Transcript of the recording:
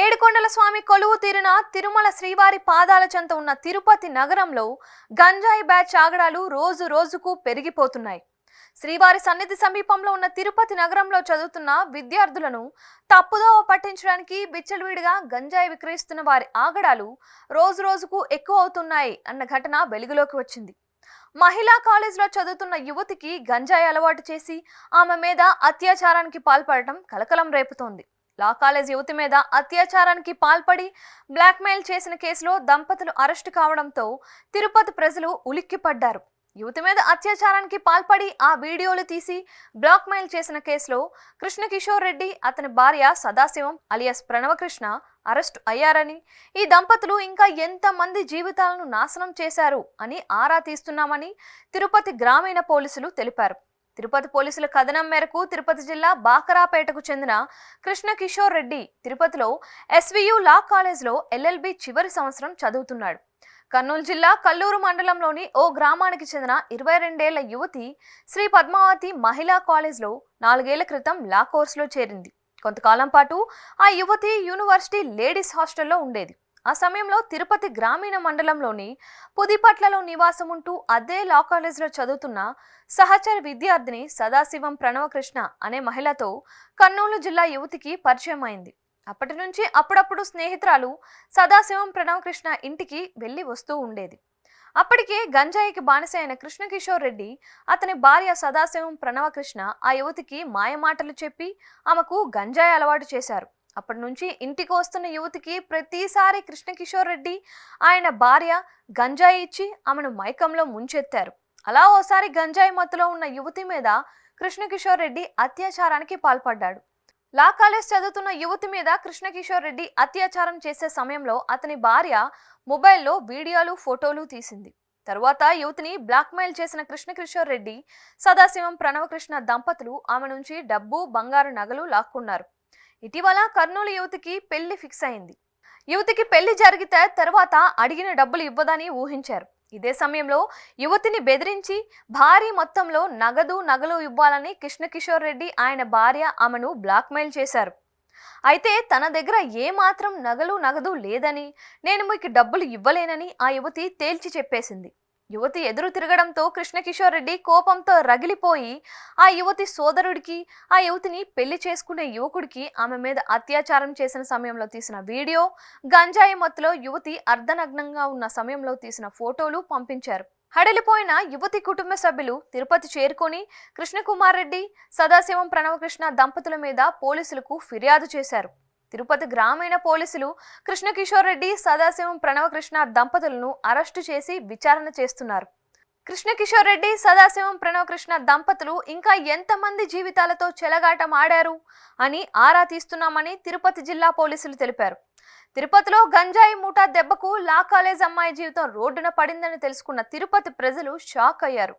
ఏడుకొండల స్వామి కొలువు తీరిన తిరుమల శ్రీవారి పాదాల చెంత ఉన్న తిరుపతి నగరంలో గంజాయి బ్యాచ్ ఆగడాలు రోజు రోజుకు పెరిగిపోతున్నాయి. శ్రీవారి సన్నిధి సమీపంలో ఉన్న తిరుపతి నగరంలో చదువుతున్న విద్యార్థులను తప్పుదోవ పట్టించడానికి బిచ్చలవిడిగా గంజాయి విక్రయిస్తున్న వారి ఆగడాలు రోజు రోజుకు ఎక్కువ అవుతున్నాయి అన్న ఘటన వెలుగులోకి వచ్చింది. మహిళా కాలేజీలో చదువుతున్న యువతికి గంజాయి అలవాటు చేసి ఆమె మీద అత్యాచారానికి పాల్పడటం కలకలం రేపుతోంది. లా కాలేజ్ యువతి మీద అత్యాచారానికి పాల్పడి బ్లాక్మెయిల్ చేసిన కేసులో దంపతులు అరెస్టు కావడంతో తిరుపతి ప్రజలు ఉలిక్కిపడ్డారు. యువతి మీద అత్యాచారానికి పాల్పడి ఆ వీడియోలు తీసి బ్లాక్మెయిల్ చేసిన కేసులో కృష్ణకిషోర్ రెడ్డి, అతని భార్య సదాశివం అలియాస్ ప్రణవకృష్ణ అరెస్టు అయ్యారని, ఈ దంపతులు ఇంకా ఎంతమంది జీవితాలను నాశనం చేశారు అని ఆరా తీస్తున్నామని తిరుపతి గ్రామీణ పోలీసులు తెలిపారు. తిరుపతి పోలీసుల కథనం మేరకు తిరుపతి జిల్లా బాకరాపేటకు చెందిన కృష్ణకిషోర్ రెడ్డి తిరుపతిలో ఎస్వియు లా కాలేజ్లో LLB చివరి సంవత్సరం చదువుతున్నాడు. కర్నూలు జిల్లా కల్లూరు మండలంలోని ఓ గ్రామానికి చెందిన 22 ఏళ్ల యువతి శ్రీ పద్మావతి మహిళా కాలేజ్లో 4 ఏళ్ల క్రితం లా కోర్సులో చేరింది. కొంతకాలం పాటు ఆ యువతి యూనివర్సిటీ లేడీస్ హాస్టల్లో ఉండేది. ఆ సమయంలో తిరుపతి గ్రామీణ మండలంలోని పుదిపట్లలో నివాసం ఉంటూ అదే లా కాలేజ్లో చదువుతున్న సహచర విద్యార్థిని సదాశివం ప్రణవకృష్ణ అనే మహిళతో కర్నూలు జిల్లా యువతికి పరిచయం అయింది. అప్పటి నుంచి అప్పుడప్పుడు స్నేహితురాలు సదాశివం ప్రణవకృష్ణ ఇంటికి వెళ్లి వస్తూ ఉండేది. అప్పటికే గంజాయికి బానిస అయిన కృష్ణకిషోర్ రెడ్డి, అతని భార్య సదాశివం ప్రణవకృష్ణ ఆ యువతికి మాయమాటలు చెప్పి ఆమెకు గంజాయి అలవాటు చేశారు. అప్పటి నుంచి ఇంటికి వస్తున్న యువతికి ప్రతిసారి కృష్ణకిషోర్ రెడ్డి, ఆయన భార్య గంజాయి ఇచ్చి ఆమెను మైకంలో ముంచెత్తారు. అలా ఓసారి గంజాయి మత్తులో ఉన్న యువతి మీద కృష్ణకిషోర్ రెడ్డి అత్యాచారానికి పాల్పడ్డాడు. లా కాలేజ్ చదువుతున్న యువతి మీద కృష్ణకిషోర్ రెడ్డి అత్యాచారం చేసే సమయంలో అతని భార్య మొబైల్లో వీడియోలు, ఫోటోలు తీసింది. తరువాత యువతిని బ్లాక్మెయిల్ చేసిన కృష్ణకిషోర్ రెడ్డి, సదాశివం ప్రణవకృష్ణ దంపతులు ఆమె నుంచి డబ్బు, బంగారు నగలు లాక్కున్నారు. ఇటీవల కర్నూలు యువతికి పెళ్లి ఫిక్స్ అయింది. యువతికి పెళ్లి జరిగితే తర్వాత అడిగిన డబ్బులు ఇవ్వదని ఊహించారు. ఇదే సమయంలో యువతిని బెదిరించి భారీ మొత్తంలో నగలు ఇవ్వాలని కృష్ణకిషోర్ రెడ్డి, ఆయన భార్య ఆమెను బ్లాక్మెయిల్ చేశారు. అయితే తన దగ్గర ఏమాత్రం నగదు లేదని, నేను మీకు డబ్బులు ఇవ్వలేనని ఆ యువతి తేల్చి చెప్పేసింది. యువతి ఎదురు తిరగడంతో కృష్ణకిషోర్ రెడ్డి కోపంతో రగిలిపోయి ఆ యువతి సోదరుడికి, ఆ యువతిని పెళ్లి చేసుకునే యువకుడికి ఆమె మీద అత్యాచారం చేసిన సమయంలో తీసిన వీడియో, గంజాయి మత్తులో యువతి అర్ధనగ్నంగా ఉన్న సమయంలో తీసిన ఫోటోలు పంపించారు. హడలిపోయిన యువతి కుటుంబ సభ్యులు తిరుపతి చేరుకొని కృష్ణకుమార్ రెడ్డి, సదాశివం ప్రణవకృష్ణ దంపతుల మీద పోలీసులకు ఫిర్యాదు చేశారు. తిరుపతి గ్రామీణ పోలీసులు కృష్ణకిషోర్ రెడ్డి, సదాశివం ప్రణవకృష్ణ దంపతులను అరెస్టు చేసి విచారణ చేస్తున్నారు. కృష్ణకిషోర్ రెడ్డి, సదాశివం ప్రణవకృష్ణ దంపతులు ఇంకా ఎంతమంది జీవితాలతో చెలగాటం ఆడారు అని ఆరా తీస్తున్నామని తిరుపతి జిల్లా పోలీసులు తెలిపారు. తిరుపతిలో గంజాయి మూటా దెబ్బకు లా కాలేజ్ అమ్మాయి జీవితం రోడ్డున పడిందని తెలుసుకున్న తిరుపతి ప్రజలు షాక్ అయ్యారు.